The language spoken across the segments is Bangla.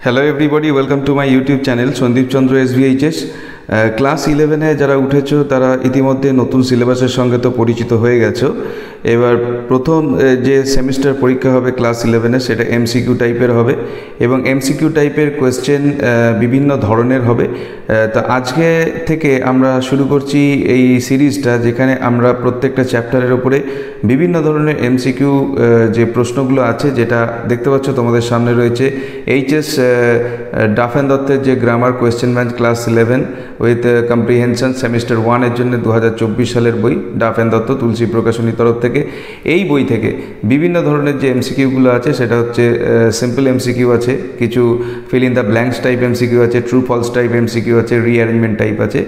Hello everybody, welcome to my YouTube channel Sandip Chandra SVHS। Class 11-এ যারা উঠেছো তারা ইতিমধ্যে নতুন সিলেবাসের সঙ্গে তো পরিচিত হয়ে গেছো। এবার প্রথম যে সেমিস্টার পরীক্ষা হবে ক্লাস 11-এ সেটা MCQ টাইপের হবে এবং MCQ টাইপের কোয়েশ্চেন বিভিন্ন ধরনের হবে। তো আজকে থেকে আমরা শুরু করছি এই সিরিজটা, যেখানে আমরা প্রত্যেকটা চ্যাপ্টারের উপরে বিভিন্ন ধরনের MCQ যে প্রশ্নগুলো আছে, যেটা দেখতে পাচ্ছ তোমাদের সামনে রয়েছে HS ডাফেন দত্তের যে grammar question bank class 11 with comprehension semester 1-এর জন্য 2024 সালের বই, ডাফেন দত্ত তুলসী প্রকাশনীর তরফ থেকে। এই বই থেকে বিভিন্ন ধরনের যে MCQগুলো আছে সেটা হচ্ছে সিম্পল MCQ আছে, কিছু feel in the blanks type MCQ আছে, ট্রু ফলস টাইপ MCQ আছে, রিঅ্যারেঞ্জমেন্ট টাইপ আছে।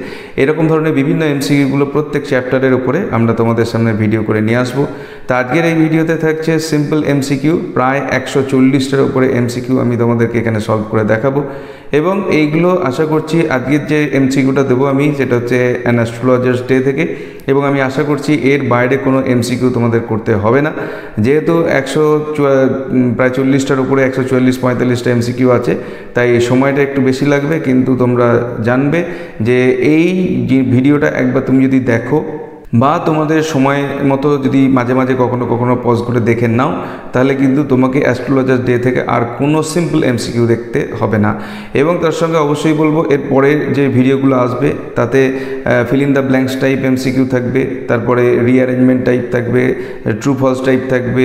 এরকম ধরনের বিভিন্ন MCQগুলো প্রত্যেক চ্যাপ্টারের উপরে আমরা তোমাদের সামনে ভিডিও করে নিয়ে আসবো। তা আজকের এই ভিডিওতে থাকছে সিম্পল MCQ, প্রায় 140টার উপরে MCQ আমি তোমাদেরকে এখানে সলভ করে দেখাবো। এবং এইগুলো আশা করছি আজকের যে MCQটা দেবো আমি, সেটা হচ্ছে অ্যান অ্যাস্ট্রোলজার্স ডে থেকে, এবং আমি আশা করছি এর বাইরে কোনো MCQ তোমাদের করতে হবে না। যেহেতু প্রায় 40টার উপরে 144-45টা MCQ আছে, তাই সময়টা একটু বেশি লাগবে, কিন্তু তোমরা জানবে যে এই যে ভিডিওটা একবার তুমি যদি দেখো বা তোমাদের সময় মতো যদি মাঝে মাঝে কখনো কখনো পজ করে দেখে নাও, তাহলে কিন্তু তোমাকে অ্যাস্ট্রোলজার্স ডে থেকে আর কোনো সিম্পল MCQ দেখতে হবে না। এবং তার সঙ্গে অবশ্যই বলবো এর পরের যে ভিডিওগুলো আসবে তাতে feel in the blanks type MCQ থাকবে, তারপরে রিঅ্যারেঞ্জমেন্ট টাইপ থাকবে, ট্রু ফলস টাইপ থাকবে,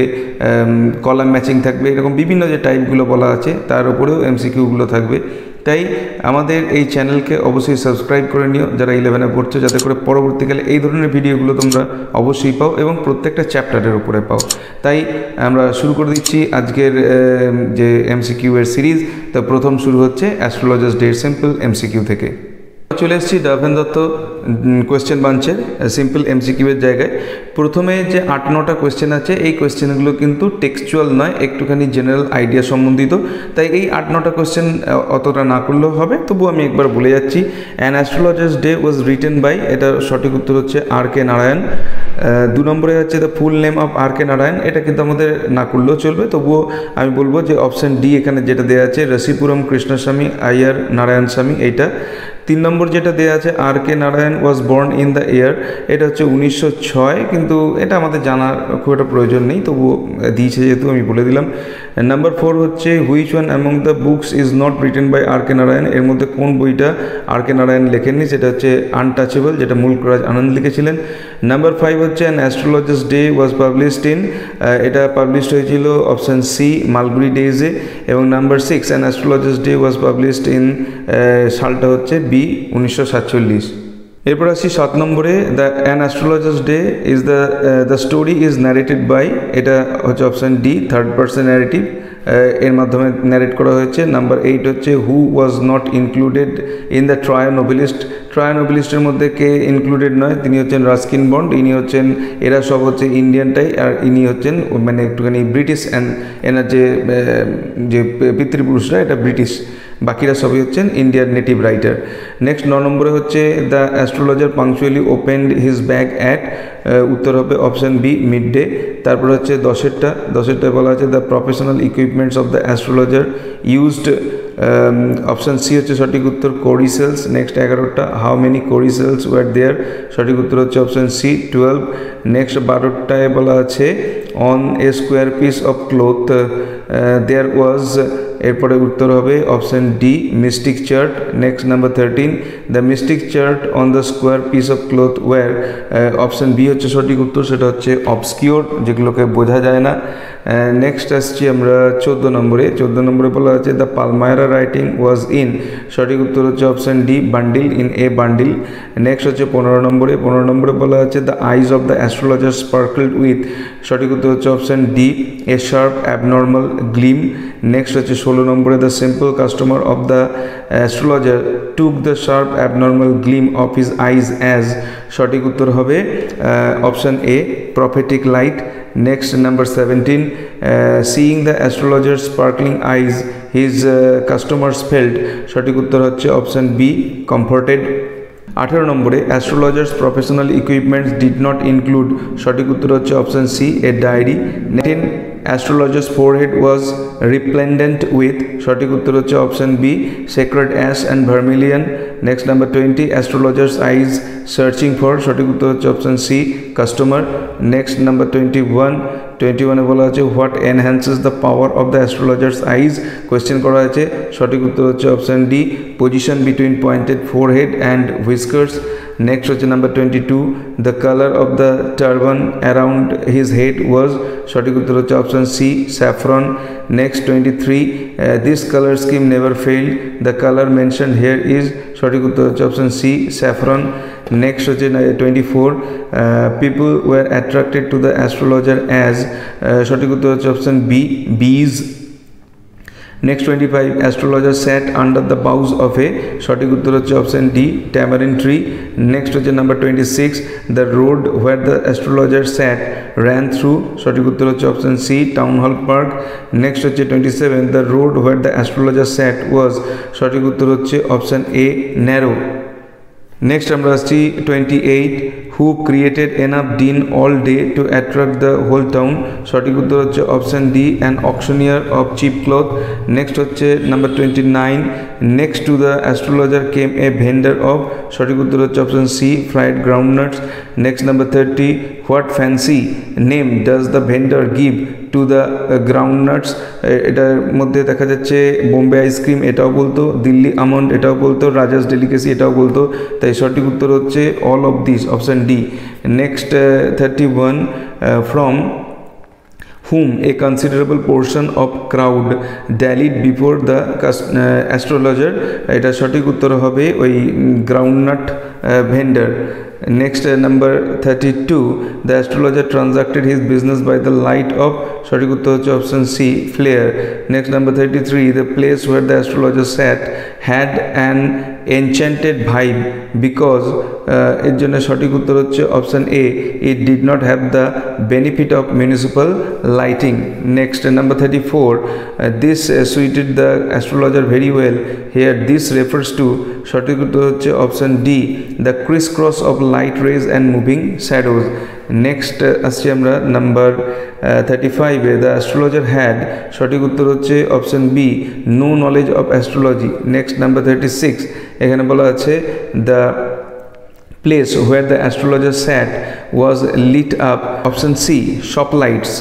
কলাম ম্যাচিং থাকবে, এরকম বিভিন্ন যে টাইপগুলো বলা আছে তার উপরেও MCQগুলো থাকবে। তাই আমাদের এই চ্যানেলকে অবশ্যই সাবস্ক্রাইব করে নিও যারা 11-এ পড়ছো, যাতে করে পরবর্তীকালে এই ধরনের ভিডিওগুলো তোমরা অবশ্যই পাও এবং প্রত্যেকটা চ্যাপ্টারের উপরে পাও। তাই আমরা শুরু করে দিচ্ছি আজকের যে MCQ এর সিরিজ। তো প্রথম শুরু হচ্ছে অ্যাস্ট্রোলজার্স ডে সিম্পল MCQ থেকে। চলে এসেছি ডাফেন দত্ত কোয়েশ্চেন বাঞ্চের সিম্পল MCQ এর জায়গায়। প্রথমে যে 8-9টা কোয়েশ্চেন আছে, এই কোয়েশ্চেনগুলো কিন্তু টেক্সচুয়াল নয়, একটুখানি জেনারেল আইডিয়া সম্বন্ধিত। তাই এই 8-9টা কোয়েশ্চেন অতটা না করলেও হবে, তবু আমি একবার বলে যাচ্ছি। An astrologer's day was written by, এটা সঠিক উত্তর হচ্ছে R.K. নারায়ণ। 2 নম্বরে হচ্ছে the full name of R.K. Narayan, এটা কিন্তু আমাদের না করলেও চলবে, তবুও আমি বলবো যে অপশান ডি এখানে যেটা দেওয়া আছে, রসিপুরম কৃষ্ণস্বামী আইয়ার নারায়ণ স্বামী, এইটা। 3 নম্বর যেটা দেওয়া আছে R.K. Narayan was born in the year, এটা হচ্ছে 1906, কিন্তু এটা আমাদের জানার খুব একটা প্রয়োজন নেই, তবুও দিয়েছে যেহেতু আমি বলে দিলাম। নাম্বার 4 হচ্ছে which one among the books is not written by R.K. Narayan, এর মধ্যে কোন বইটা R.K. নারায়ণ লেখেননি, সেটা হচ্ছে আনটাচেবল, যেটা মুলকরাজ আনন্দ লিখেছিলেন। নাম্বার 5 হচ্ছে an astrologer's day was published in, এটা পাবলিশড হয়েছিল অপশান সি মালগুড়ি ডেজে। এবং number 6 an astrologer's day was published in, সালটা হচ্ছে বি 1947। এরপর আসি 7 নম্বরে, the an astrologer's day is the story is narrated by, এটা হচ্ছে option D third person narrative, এর মাধ্যমে ন্যারেট করা হয়েছে। নাম্বার 8 হচ্ছে who was not included in the trio novelist, trio নোবেলিস্টের মধ্যে কে ইনক্লুডেড নয়, তিনি হচ্ছেন রাস্কিন বন্ড, ইনি হচ্ছেন, এরা সব হচ্ছে ইন্ডিয়ানটাই, আর ইনি হচ্ছেন মানে একটুখানি ব্রিটিশ, অ্যান্ড এনার যে পিতৃপুরুষরা এটা ব্রিটিশ, বাকিরা সবই হচ্ছেন ইন্ডিয়ান নেটিভ রাইটার। নেক্সট 9 নম্বরে হচ্ছে the astrologer punctually opened his bag at, উত্তর হবে অপশান বি মিড ডে। তারপর হচ্ছে 10এরটায় বলা আছে the professional equipments of the astrologer used, option C হচ্ছে সঠিক উত্তর কোরিসেলস। নেক্সট 11টা how many cowrie shells were there, সঠিক উত্তর হচ্ছে অপশান সি 12। নেক্সট 12টায় বলা আছে on a square piece of cloth there was, এরপরে উত্তর হবে option D mystic chart. Next number 13 the mystic chart on the square piece of cloth were, option B হচ্ছে সঠিক উত্তর, সেটা হচ্ছে অবস্কিওর, যেগুলোকে বোঝা যায় না। নেক্সট আসছি আমরা 14 নম্বরে বলা আছে the palmyra writing was in, সঠিক উত্তর হচ্ছে option D bundle, in a bundle. Next হচ্ছে 15 নম্বরে বলা আছে the eyes of the astrologer sparkled with, সঠিক উত্তর হচ্ছে option D a sharp abnormal gleam. Next হচ্ছে 16 নম্বরে the simple customer of the astrologer took the sharp abnormal gleam of his eyes as, সঠিক উত্তর হবে option A prophetic light. Next number 17, seeing the astrologer's sparkling eyes his customers felt, সঠিক উত্তর হচ্ছে অপশান বি কমফোর্টেড। 18 নম্বরে astrologer's professional equipments did not include, সঠিক উত্তর হচ্ছে option C a diary. Astrologer's forehead was resplendent with, সঠিক উত্তর হচ্ছে option B sacred ash and vermilion. Next number 20 astrologer's eyes searching for, সঠিক উত্তর হচ্ছে option C customer. Next number 21 বলা আছে what enhances the power of the astrologer's eyes, question করা আছে, সঠিক উত্তর হচ্ছে option D position between pointed forehead and whiskers. Next হচ্ছে number 22 the colour of the turban around his head was, সঠিক উত্তর হচ্ছে option C saffron. Next 23 this colour scheme never failed, the colour mention here is, সঠিক উত্তর হচ্ছে অপশন সি স্যাফরন। নেক্সট হচ্ছে 24 people were attracted to the astrologer as, সঠিক উত্তর হচ্ছে option B bees. Next 25 astrologer sat under the boughs of a, সঠিক উত্তর হচ্ছে option D tamarind tree. Next হচ্ছে number 26 the road where the astrologer sat ran through, সঠিক উত্তর হচ্ছে option C town hall park. Next হচ্ছে 27 the road where the astrologer sat was, সঠিক উত্তর হচ্ছে অপশন এ ন্যারো। নেক্সট আমরা আসছি 28 who created enough din all day to attract the whole town, সঠিক উত্তর হচ্ছে option D an auctioneer of cheap cloth. Next হচ্ছে number 29 next to the astrologer came a vendor of, সঠিক উত্তর হচ্ছে option C fried groundnuts. Next number 30 what fancy name does the vendor give to the groundnuts, এটার মধ্যে দেখা যাচ্ছে বোম্বে আইসক্রিম এটাও বলতো, দিল্লি আমন্ড এটাও বলতো, রাজাস ডেলিকেসি এটাও বলতো, তাই সঠিক উত্তর হচ্ছে all of this option D. Next 31 from whom a considerable portion of crowd dallied before the astrologer, এটা সঠিক উত্তর হবে ওই groundnut vendor. Next number 32 the astrologer transacted his business by the light of, সঠিক উত্তর হচ্ছে option C flare. Next number 33 the place where the astrologer sat had an enchanted vibe because, এর জন্য সঠিক উত্তর হচ্ছে option A it did not have the benefit of municipal lighting. Next number 34 this suited the astrologer very well, here this refers to, সঠিক উত্তর হচ্ছে option D the crisscross of light rays and moving shadows. Next আসছি আমরা নাম্বার 35 দ্য অ্যাস্ট্রোলজার হ্যাড, সঠিক উত্তর হচ্ছে option B no knowledge of astrology. Next number 36 এখানে বলা আছে the place where the astrologer sat was lit up, option C shop lights.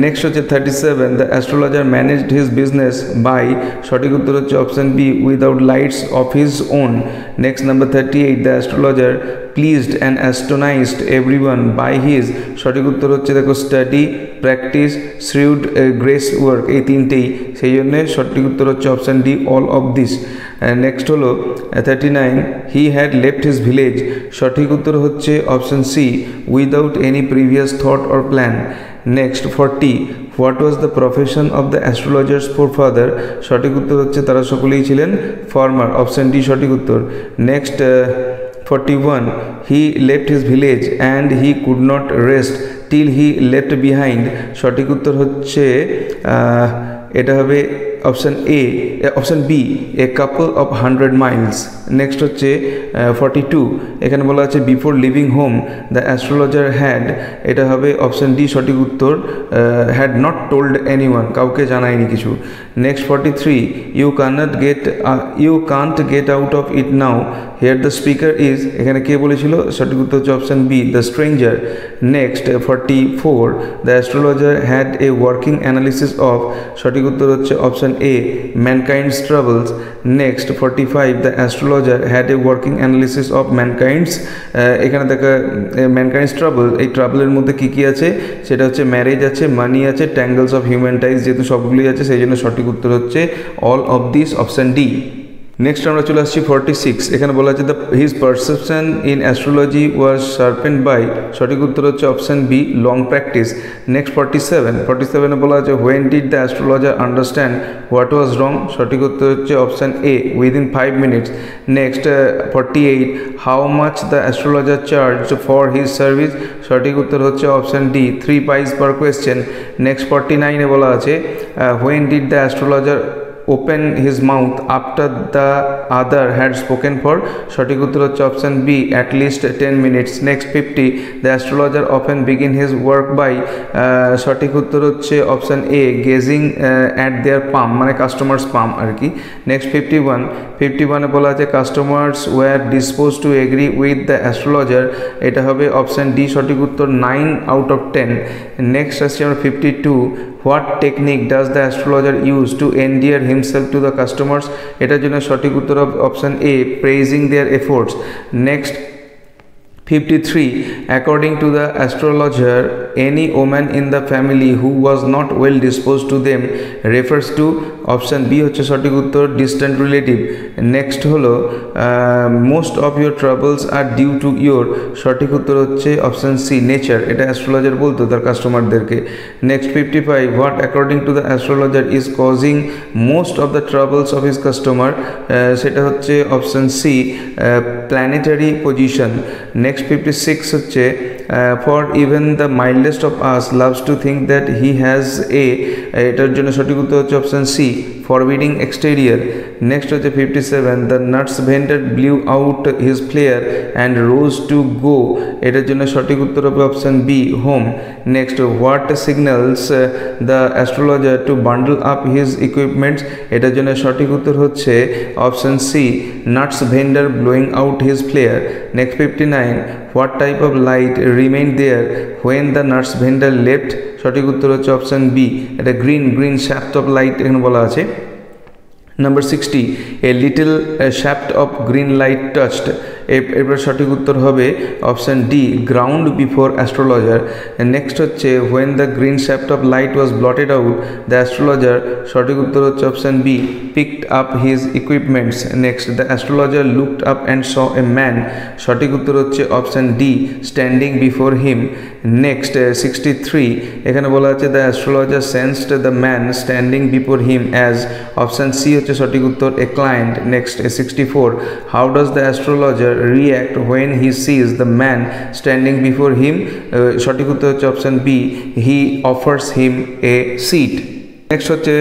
Next হচ্ছে 37 the astrologer managed his business by, সঠিক উত্তর হচ্ছে option B without lights of his own. Next number 38 the astrologer pleased and astonished everyone by his, সঠিক উত্তর হচ্ছে দেখো study practice shrewd guesswork, এই তিনটেই, সেই জন্য সঠিক উত্তর হচ্ছে option D all of this. Next হলো 39 he had left his village, সঠিক উত্তর হচ্ছে option C without any previous thought or plan. Next 40 what was the profession of the astrologer's forefather, সঠিক উত্তর হচ্ছে তারা সকলেই ছিলেন ফার্মার, অপশন ডি সঠিক উত্তর। Next 41 he left his village and he could not rest till he left behind, সঠিক উত্তর হচ্ছে এটা হবে option A option B a couple of 100 miles. Next হচ্ছে 42 এখানে বলা আছে before leaving home the astrologer had, এটা হবে অপশন ডি সঠিক উত্তর হ্যাড নট টোল্ড এনিওয়ান, কাউকে জানায়নি কিছু। Next 43 you can't get out of it now, here the speaker is, এখানে কে বলেছিল, সঠিক উত্তর হচ্ছে option B the stranger. Next 44 the astrologer had a working analysis of, সঠিক উত্তর হচ্ছে option A mankind's troubles. Next 45 the astrologer had a working analysis of mankind's, এখানে দেখা mankind's trouble, এই ট্রাবলের মধ্যে কি কি আছে, সেটা হচ্ছে ম্যারেজ আছে, মানি আছে, ট্যাঙ্গলস অফ হিউম্যান টাইজ, যেহেতু সবগুলোই আছে সেই জন্য সঠিক উত্তর হচ্ছে all of this option D. Next আমরা চলে আসছি 46 এখানে বলা আছে the his perception in astrology was sharpened by, সঠিক উত্তর হচ্ছে option B long practice. Next 47 বলা আছে when did the astrologer understand what was wrong, সঠিক উত্তর হচ্ছে option A within 5 minutes. Next 48 how much the astrologer charge for his service, সঠিক উত্তর হচ্ছে অপশন ডি 3 পাইস পার কোয়েশ্চেন। নেক্সট 49 বলা আছে when did the astrologer open his mouth after the other had spoken for সঠিক উত্তর হচ্ছে option B at least 10 minutes. Next 50 the astrologer often begin his work by সঠিক উত্তর হচ্ছে option A gazing at their palm মানে কাস্টমার্স পাম আর কি. নেক্সট 51 এ বলা আছে customers were disposed to agree with the astrologer, এটা হবে অপশন ডি সঠিক উত্তর 9 out of 10. নেক্সট আসছে আমরা 52 what technique does the astrologer use to endear himself to the customers, এটার জন্য সঠিক উত্তর option A praising their efforts. Next 53 according to the astrologer any woman in the family who was not well disposed to them refers to option B হচ্ছে সঠিক উত্তর distant relative. নেক্সট হলো most of your troubles are due to your, সঠিক উত্তর হচ্ছে অপশন সি নেচার, এটা অ্যাস্ট্রোলজার বলতো তার কাস্টমারদেরকে. Next 55 what according to the astrologer is causing most of the troubles of his customer, সেটা হচ্ছে option C planetary position. Next 56 হচ্ছে for even the mildest of us loves to think that he has a, এটার জন্য সঠিক উত্তর হচ্ছে option C forbidding exterior. Next হচ্ছে 57 the nuts vendor blew out his flare and rose to go, এটার জন্য সঠিক উত্তর হবে option B home. Next what signals the astrologer to bundle up his equipments, এটার জন্য সঠিক উত্তর হচ্ছে option C nuts vendor blowing out his flare. Next 59 what type of light remained there when the nuts vendor left, সঠিক উত্তর হচ্ছে অপশন বি এটা গ্রিন shaft of light এখানে বলা আছে. Number 60 a little shaft of green light touched, এরপর সঠিক উত্তর হবে option D ground before astrologer. Next হচ্ছে when the green shaft of light was blotted out the astrologer, সঠিক উত্তর হচ্ছে option B picked up his equipments. Next the astrologer looked up and saw a man, সঠিক উত্তর হচ্ছে option D standing before him. Next 63 এখানে বলা আছে the astrologer sensed the man standing before him as, option C হচ্ছে সঠিক উত্তর a client. Next 64 how does the astrologer react when he sees the man standing before him, সঠিক উত্তর হচ্ছে option B he offers him a seat. Next হচ্ছে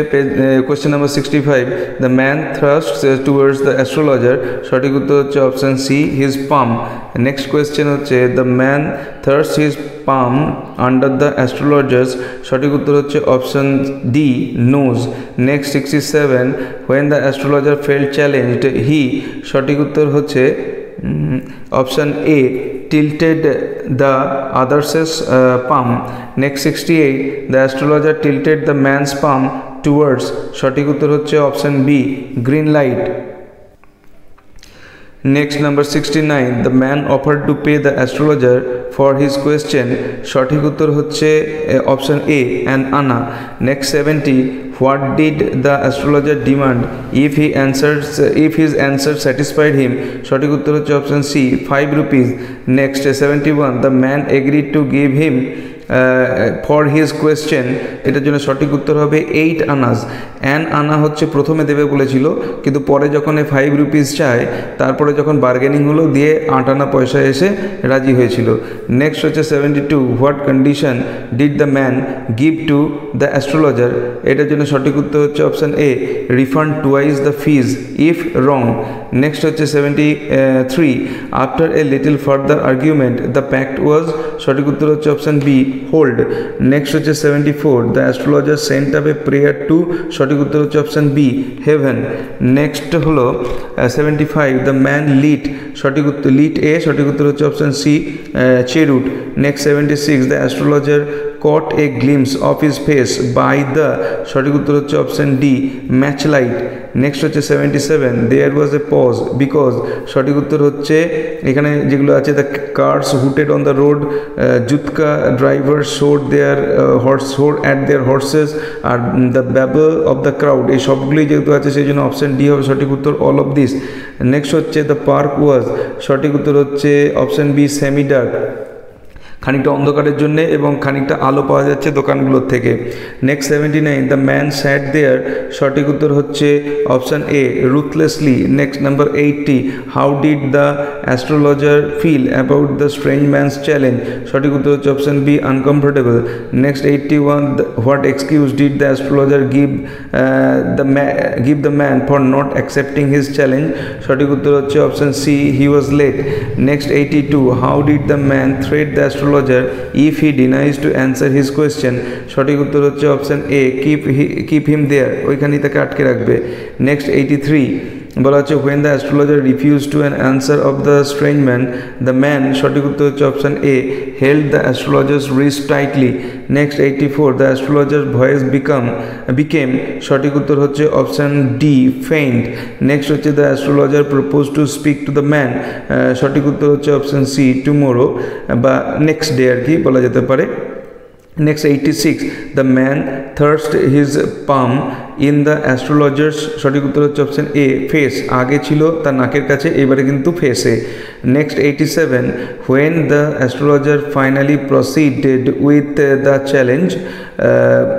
question number 65 the man thrusts towards the astrologer, সঠিক উত্তর হচ্ছে option C his palm. Next question হচ্ছে the man thrusts his palm under the astrologer's, সঠিক উত্তর হচ্ছে option D nose. Next 67 when the astrologer felt challenged he, সঠিক উত্তর হচ্ছে option A tilted the other's palm. Next 68 the astrologer tilted the man's palm towards, সঠিক উত্তর হচ্ছে option B green light. Next number 69 the man offered to pay the astrologer for his question, সঠিক উত্তর হচ্ছে option A an anna. Next 70 what did the astrologer demand if his answer satisfied him, সঠিক উত্তর হচ্ছে option C 5 rupees. Next 71 the man agreed to give him for his question, এটার জন্য সঠিক উত্তর হবে 8 আনাস. অ্যান আনা হচ্ছে প্রথমে দেবে বলেছিল কিন্তু পরে যখন 5 রুপিস চায় তারপরে যখন বার্গেনিং হলো দিয়ে 8 আনা পয়সা এসে রাজি হয়েছিল. নেক্সট হচ্ছে 72 what condition did the man give to the astrologer, এটার জন্য সঠিক উত্তর হচ্ছে option A refund twice the fees if wrong. Next হচ্ছে 73 after a little further argument the pact was, সঠিক উত্তর হচ্ছে অপশন বি হোল্ড. নেক্সট হচ্ছে 74 the astrologer sent up a prayer to, সঠিক উত্তর হচ্ছে অপশন বি হেভেন. নেক্সট হলো 75 দ্য ম্যান লিট, সঠিক উত্তর লিট এ, সঠিক উত্তর হচ্ছে option C cheroot. Next 76 the astrologer caught a glimpse of his face by the, সঠিক উত্তর হচ্ছে option D match light. Next হচ্ছে 77 there was a pause because, সঠিক উত্তর হচ্ছে এখানে যেগুলো আছে the cars hooted on the road, jutka driver showed there at their horses আর the babble of the crowd, এই সবগুলোই যেহেতু আছে সেই জন্য অপশন ডি হবে সঠিক উত্তর অল অফ দিস. নেক্সট হচ্ছে দ্য পার্ক ওয়াজ, সঠিক উত্তর হচ্ছে অপশন বি সেমি ডার্ক. খানিকটা অন্ধকারের জন্য এবং খানিকটা আলো পাওয়া যাচ্ছে দোকানগুলোর থেকে। Next 79, the man sat there, সঠিক উত্তর হচ্ছে option A ruthlessly. Next number 80, how did the astrologer feel about the strange man's challenge, সঠিক উত্তর হচ্ছে option B uncomfortable. Next 81, what excuse did the astrologer give the man for not accepting his challenge, সঠিক উত্তর হচ্ছে option C he was late. Next 82, how did the man threat the astrologer if he denies to answer his question, সঠিক উত্তর হচ্ছে option A keep him there, ওইখানেই তাকে আটকে রাখবে। নেক্সট 83 বলা হচ্ছে when the astrologer refused to an answer of the strange man, the man, সঠিক উত্তর হচ্ছে option A held the astrologer's wrist tightly. Next 84, the astrologer's voice became, সঠিক উত্তর হচ্ছে অপশান ডি faint. নেক্সট হচ্ছে the astrologer proposed to speak to the man, সঠিক উত্তর হচ্ছে অপশান সি tomorrow বা নেক্সট ডে আর কি বলা যেতে পারে। Next 86, the man thrust his palm in the astrologer's, সঠিক উত্তর হচ্ছে অপশান এ ফেস, আগে ছিল তার নাকের কাছে, এবারে কিন্তু ফেসে। Next 87, when the astrologer finally proceeded with the challenge,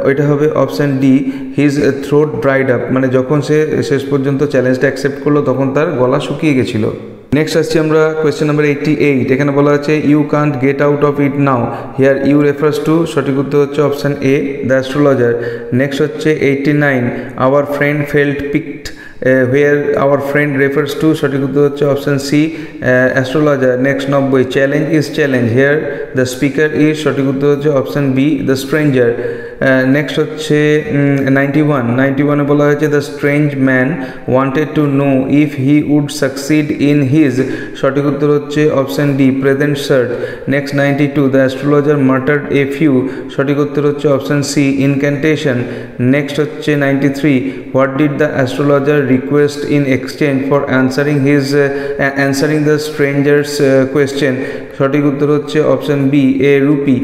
ওইটা হবে option D his throat dried up, মানে যখন সে শেষ পর্যন্ত চ্যালেঞ্জটা অ্যাকসেপ্ট করলো তখন তার গলা শুকিয়ে গেছিলো। নেক্সট আসছি আমরা কোয়েশ্চেন নাম্বার 88, এখানে বলা হচ্ছে you can't get out of it now, here you refers to, সঠিক উত্তর হচ্ছে option A the astrologer. Next হচ্ছে 89, our friend felt piqued, where our friend refers to, সঠিক উত্তর হচ্ছে option C astrologer. Next 90, challenge is challenge, here the speaker is, সঠিক উত্তর হচ্ছে option B the stranger. Next হচ্ছে 91 বলা হয়েছে the strange man wanted to know if he would succeed in his, সঠিক উত্তর হচ্ছে option D present search. Next 92, the astrologer মার্টার্ড a few, সঠিক উত্তর হচ্ছে অপশান সি ইনক্যান্টেশন। নেক্সট হচ্ছে 93, what did the astrologer request in exchange for answering the stranger's question, সঠিক উত্তর হচ্ছে option B A rupee.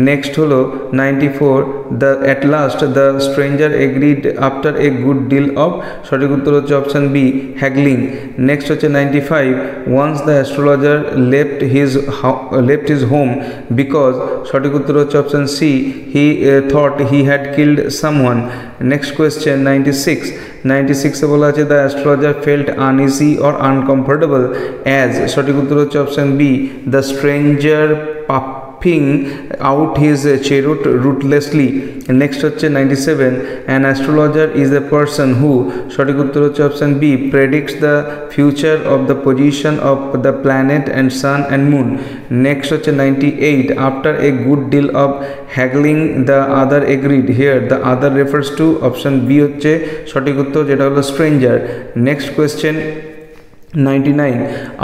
Next হলো 94, at last the stranger agreed after a good deal of, সঠিক উত্তর হচ্ছে অপশান বি haggling। নেক্সট হচ্ছে 95, once the astrologer left his home because, সঠিক উত্তর হচ্ছে option C he thought he had killed someone। Next question 96 এ বলা আছে the astrologer felt uneasy or uncomfortable as, সঠিক উত্তর হচ্ছে option B the stranger puffing out his cheroot ruthlessly। Next হচ্ছে 97, an astrologer is a person who, সঠিক উত্তর হচ্ছে option B predicts the future of the position of the planet and sun and moon। Next হচ্ছে 98, after a good deal of haggling the other agreed, here the other refers to, option B হচ্ছে সঠিক উত্তর যেটা হলো stranger. Next question 99,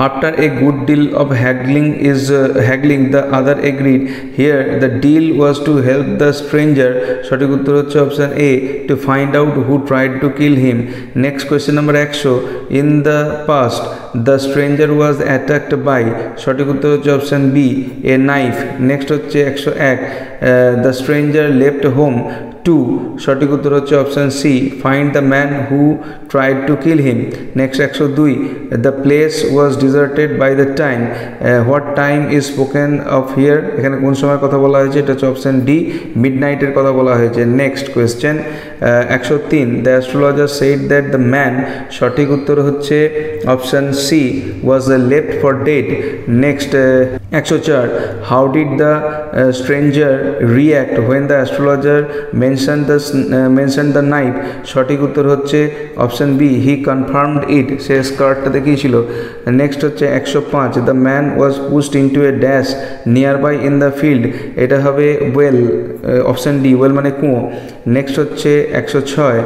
after a good deal of haggling the other agreed, here the deal was to help the stranger, সঠিক উত্তর হচ্ছে option A to find out who tried to kill him। Next question number 100, in the past the stranger was attacked by, সঠিক উত্তর হচ্ছে option B a knife। Next হচ্ছে 101, the stranger left home to, সঠিক উত্তর হচ্ছে option C find the man who tried to kill him. Next 102, the place was deserted by the time, what time is spoken of here, এখানে কোন সময় কথা বলা হয়েছে, এটা হচ্ছে অপশান ডি মিডনাইটের কথা বলা হয়েছে। Next question 103, the astrologer said that the man, সঠিক উত্তর হচ্ছে option C was left for dead. Next 104, how did the stranger react when the astrologer mentioned the knife, সঠিক উত্তর হচ্ছে option B he confirmed it, সে স্কার্টটা দেখিয়েছিল। নেক্সট হচ্ছে 105, the man was pushed into a dash near by in the field, এটা হবে ওয়েল, অপশান ডি ওয়েল মানে কুয়ো। নেক্সট হচ্ছে 106,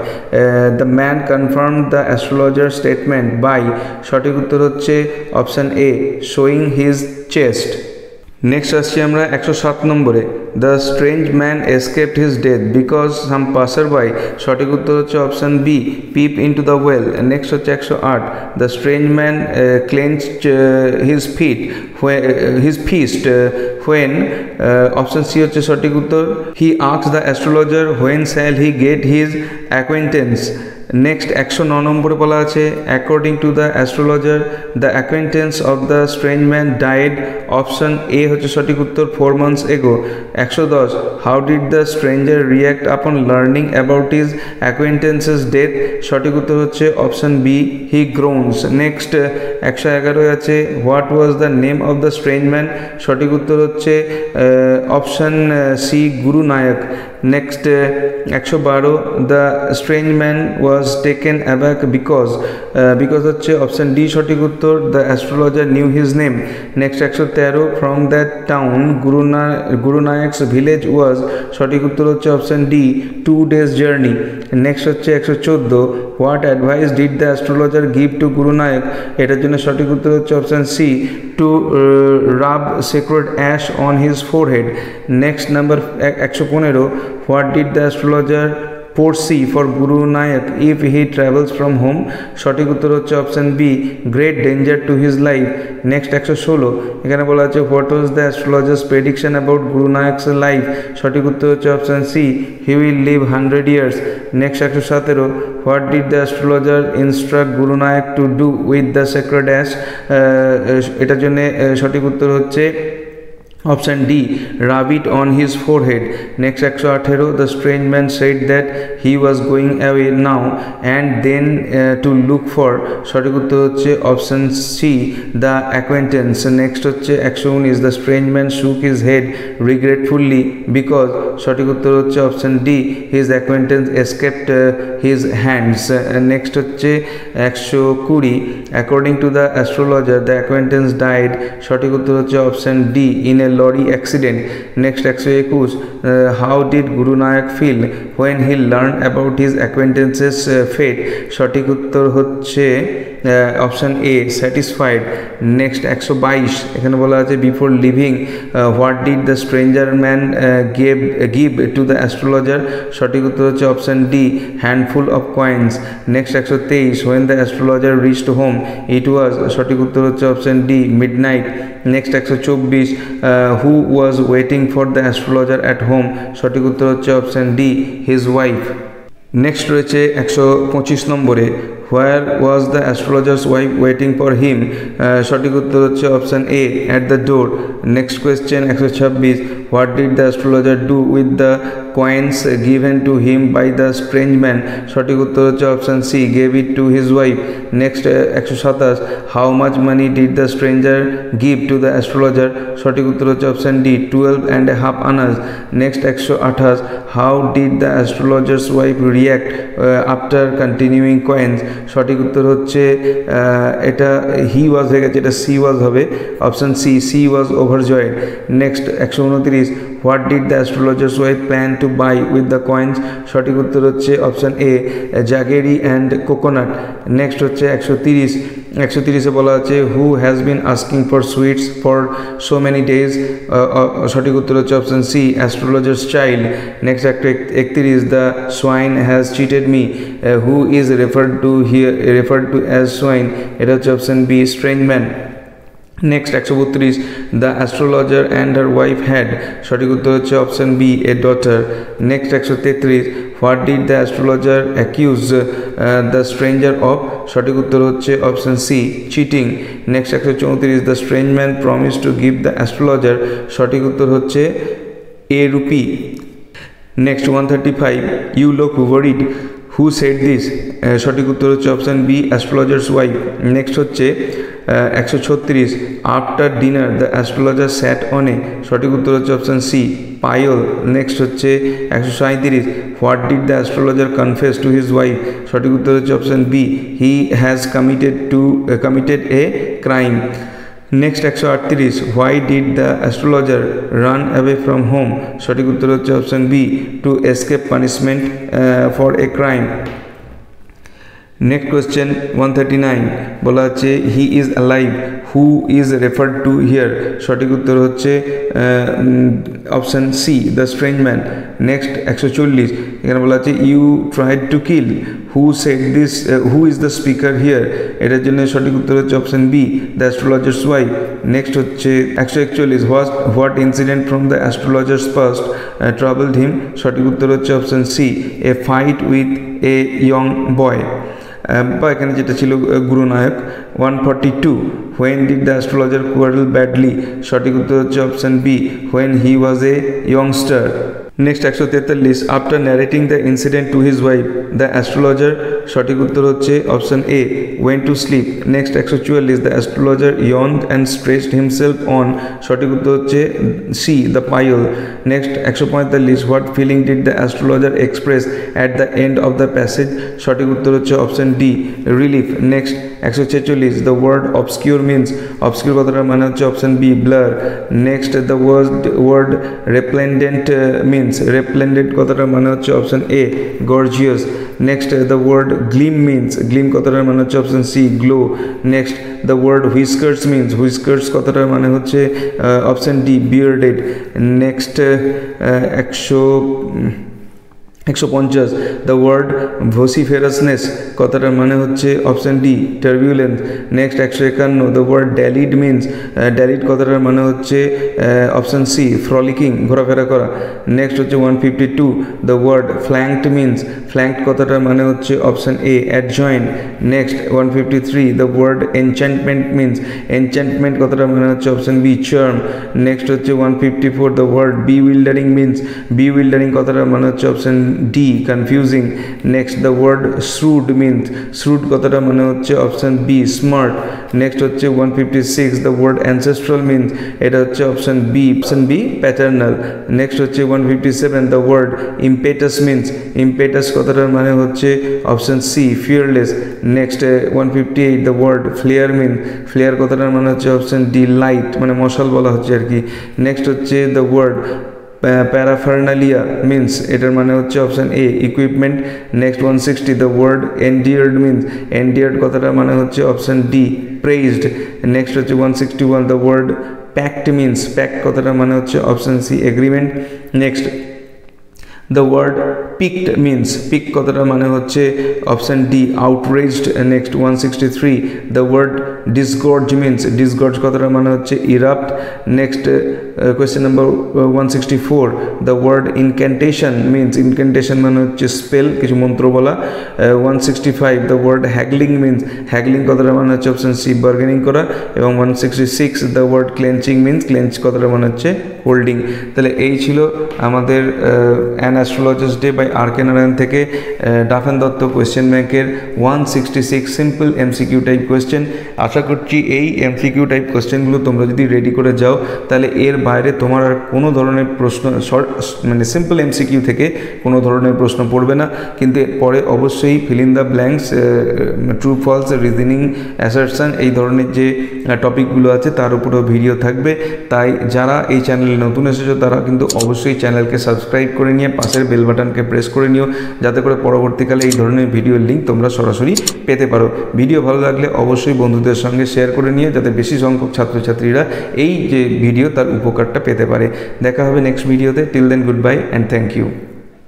the man confirmed the astrologer statement by, সঠিক উত্তর হচ্ছে option A showing his chest. Next আসছি আমরা 107 নম্বরে, the strange man escaped his death because some passer by, সঠিক উত্তর হচ্ছে option B peep into the well. Next হচ্ছে 108, the strange man clenched his fist when, option C হচ্ছে সঠিক উত্তর he asked the astrologer when shall he get his acquaintance. Next 109 নম্বরে বলা আছে according to the astrologer the acquaintance of the strange man died. Option A হচ্ছে সঠিক উত্তর 4 months ago। 110 how did the stranger react upon learning about his acquaintance's death. সঠিক উত্তর হচ্ছে option B he groans. Next 111 আছে what was the name of the strange man. সঠিক উত্তর হচ্ছে option C Guru Nayak. Next 112 the strange man was taken aback because হচ্ছে অপশন ডি সঠিক উত্তর the astrologer knew his name. Next 113 from that town Guru Nayak's village was. সঠিক উত্তর হচ্ছে option D 2 days journey. Next হচ্ছে 114 what advice did the astrologer give to Guru Nayak. এটার জন্য সঠিক উত্তর হচ্ছে option C to rub sacred ash on his forehead. Next number 115 what did the astrologer foresee for Guru Nayak if he travels from home। সঠিক উত্তর হচ্ছে option B great danger to his life. Next 116 এখানে বলা আছে what was the astrologer's prediction about Guru Nayak's life. সঠিক উত্তর হচ্ছে option C he will live 100 years। Next 117 what did the astrologer instruct Guru Nayak to do with the sacred ash. এটার জন্য সঠিক উত্তর হচ্ছে option D rub it on his forehead। Next 118 the strange man said that he was going away now and then to look for। সঠিক উত্তর হচ্ছে option C the acquaintance। Next হচ্ছে 119 the strange man shook his head regretfully because। সঠিক উত্তর হচ্ছে option D his acquaintance escaped his hands। Next হচ্ছে 120 according to the astrologer the acquaintance died। সঠিক উত্তর হচ্ছে option D in a lorry accident। Next 121 how did Guru Nayak feel when he learned about his acquaintances fate। সঠিক উত্তর হচ্ছে অপশন এ স্যাটিসফাইড। নেক্সট 122 এখানে বলা আছে before living what did the stranger man give to the astrologer. সঠিক উত্তর হচ্ছে option D handful of coins. Next 123 when the astrologer reached home it was। সঠিক উত্তর হচ্ছে option D midnight. Next 124 who was waiting for the astrologer at home। সঠিক উত্তর হচ্ছে option D his wife। Next রয়েছে 125 নম্বরে where was the astrologer's wife waiting for him. সঠিক উত্তর হচ্ছে option A at the door. Next question 126 what did the astrologer do with the coins given to him by the strange man. সঠিক উত্তর হচ্ছে option C gave it to his wife. Next 127 how much money did the stranger give to the astrologer. সঠিক উত্তর হচ্ছে option D 12.5 Anas. Next 128 how did the astrologer's wife react after continuing coins. সঠিক উত্তর হচ্ছে এটা হি ওয়াজ হয়ে গেছে, এটা সি ওয়াজ হবে, option C was overjoyed. Next 129 what did the astrologer's wife plan to buy with the coins. সঠিক উত্তর হচ্ছে option A jaggery and coconut. Next হচ্ছে 130 বলা আছে who has been asking for sweets for so many days. সঠিক উত্তর হচ্ছে option C astrologer's child. Next 131 the swine has cheated me. Who is referred to as swine. এটা হচ্ছে option B strange man. Next 132 the astrologer and her wife had. সঠিক উত্তর হচ্ছে option B a daughter. Next 133 what did the astrologer accuse the stranger of. সঠিক উত্তর হচ্ছে option C cheating. Next 134 the strange man promise to give the astrologer. সঠিক উত্তর হচ্ছে a rupee. Next 135 you look worried who said this. সঠিক উত্তর হচ্ছে option B astrologer's wife. Next হচ্ছে 136 after dinner the astrologer sat on a. সঠিক উত্তর হচ্ছে অপশন সি পায়ল। নেক্সট হচ্ছে 137 what did the astrologer confess to his wife. সঠিক উত্তর হচ্ছে option B he has committed a crime. Next 138 why did the astrologer run away from home. সঠিক উত্তর হচ্ছে option B to escape punishment for a crime. Next question 139 বলা আছে he is alive who is referred to here. সঠিক উত্তর হচ্ছে option C the strange man. Next 140 এখানে বলা আছে you tried to kill who said this who is the speaker here. এটার জন্য সঠিক উত্তর হচ্ছে option B the astrologer's wife. Next হচ্ছে 141 what incident from the astrologer's past travelled him. সঠিক উত্তর হচ্ছে option C a fight with a young boy, বা এখানে যেটা ছিল Gurunayak. 142 when did the astrologer quarrel badly, সঠিক উত্তর হচ্ছে option B, when he was A ইয়ংস্টার। Next 143 after narrating the incident to his wife the astrologer, সঠিক উত্তর হচ্ছে option A, went to sleep. Next 144 the astrologer yawned and stretched himself on, সঠিক উত্তর হচ্ছে C, the pile. Next 145 what feeling did the astrologer express at the end of the passage, সঠিক উত্তর হচ্ছে option D, relief. Next 146 the word obscure means, obscure কথাটার মানে হচ্ছে option B, blur. Next the word resplendent means, resplendent কথাটার মানে হচ্ছে option A, gorgeous. Next the word gleam means, gleam কথাটার মানে হচ্ছে option C, glow. Next the word whiskers means, whiskers কথাটার মানে হচ্ছে option D, bearded. Next 150 the word vociferousness কথাটার মানে হচ্ছে option D, turbulence. Next 151 the word dallied means, dallied কথাটার মানে হচ্ছে অপশান সি, ফ্রলিকিং, ঘোরাফেরা করা। নেক্সট হচ্ছে 152 the word flanked means, flanked কথাটার মানে হচ্ছে option A, adjoined. Next 153 the word enchantment means, enchantment কথাটার মানে হচ্ছে অপশান বি, চার্ম। নেক্সট হচ্ছে 154 the word bewildering means, bewildering কথাটার মানে হচ্ছে option D, confusing. Next the word shrewd means, shrewd কথাটা মানে হচ্ছে অপশান বি, স্মার্ট। নেক্সট হচ্ছে 156 দ্য ওয়ার্ড অ্যানসেস্ট্রাল মিনস, এটা হচ্ছে অপশান বি, প্যাটার্নাল। নেক্সট হচ্ছে 157 the word impetus means, impetus কথাটার মানে হচ্ছে option C, fearless. Next 158 the word flare means, flare কথাটার মানে হচ্ছে অপশান ডি, লাইট, মানে মশাল বলা হচ্ছে আর কি। নেক্সট হচ্ছে দ্য ওয়ার্ড প্যারাফার্নালিয়া মিনস, এটার মানে হচ্ছে option A, equipment. Next 160 the word endeared means, endeared কথাটার মানে হচ্ছে অপশান ডি, প্রেইজড। নেক্সট হচ্ছে 161 the word pact means, pact কথাটার মানে হচ্ছে option C, agreement. Next the word piqued means, pique কথাটার মানে হচ্ছে option D, outraged. Next 163 the word disgorge means, disgorge কথাটার মানে হচ্ছে erupt. Next question number 164 the word incantation means, incantation মানে হচ্ছে স্পেল, কিছু মন্ত্র বলা। 165 the word haggling means, haggling কথাটার মানে হচ্ছে অপশান সি, বার্গেনিং করা। এবং 166 the word clenching means, clench কথাটার মানে হচ্ছে হোল্ডিং। তাহলে এই ছিল আমাদের an astrologer's day by R K. Narayan থেকে ডাফেন দত্ত কোয়েশ্চেন ব্যাংকের 166 সিম্পল এমসিকিউ টাইপ কোয়েশ্চেন। আশা করছি এই এমসিকিউ টাইপ কোয়েশ্চেনগুলো তোমরা যদি রেডি করে যাও তাহলে এর বাইরে তোমার আর কোনো ধরনের প্রশ্ন, মানে সিম্পল এমসিকিউ থেকে কোনো ধরনের প্রশ্ন পড়বে না। কিন্তু পরে অবশ্যই fill in the blanks, true false, reasoning, assertion, এই ধরনের যে টপিকগুলো আছে তার উপরেও ভিডিও থাকবে। তাই যারা এই চ্যানেলে নতুন এসেছো তারা কিন্তু অবশ্যই চ্যানেলকে সাবস্ক্রাইব করে নিয়ে পাশের বেল বাটনকে প্রেস করে নিও, যাতে করে পরবর্তীকালে এই ধরনের ভিডিওর লিঙ্ক তোমরা সরাসরি পেতে পারো। ভিডিও ভালো লাগলে অবশ্যই বন্ধুদের সঙ্গে শেয়ার করে নিয়ে, যাতে বেশি সংখ্যক ছাত্রছাত্রীরা এই যে ভিডিও তার উপকারটা পেতে পারে। দেখা হবে নেক্সট ভিডিওতে। Till then goodbye and thank you.